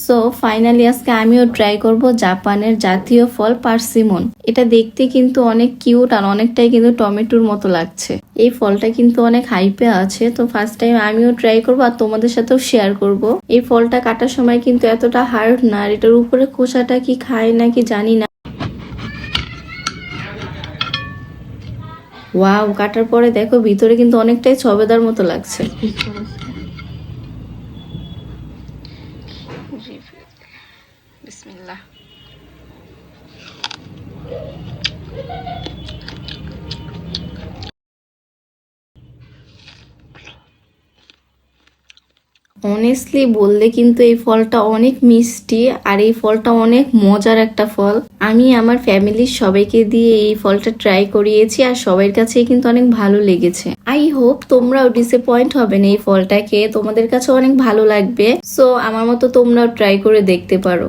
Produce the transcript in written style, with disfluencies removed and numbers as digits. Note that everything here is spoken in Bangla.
সো ফাইনালি আজকে আমিও ট্রাই করব জাপানের জাতীয় ফল পার্সিমন। এটা দেখতে কিন্তু অনেক কিউট আর অনেকটাই কিন্তু টমেটোর মতো লাগছে। এই ফলটা কিন্তু অনেক হাইপে আছে, তো ফার্স্ট টাইম আমিও ট্রাই করবো আর তোমাদের সাথেও শেয়ার করব। এই ফলটা কাটার সময় কিন্তু এতটা হার্ড না, আর এটার উপরে খোসাটা কি খায় নাকি জানি না। ওয়াও, কাটার পরে দেখো ভিতরে কিন্তু অনেকটাই ছবেদার মতো লাগছে। বিসমিল্লাহ। অনেস্টলি বললে কিন্তু এই ফলটা অনেক মিষ্টি আর এই ফলটা অনেক মজার একটা ফল। আমি আমার ফ্যামিলির সবাইকে দিয়ে এই ফলটা ট্রাই করিয়েছি আর সবার কাছেই কিন্তু অনেক ভালো লেগেছে। আই হোপ তোমরাও ডিসঅ্যাপয়েন্ট হবে না, এই ফলটাকে তোমাদের কাছে অনেক ভালো লাগবে। সো আমার মতো তোমরাও ট্রাই করে দেখতে পারো।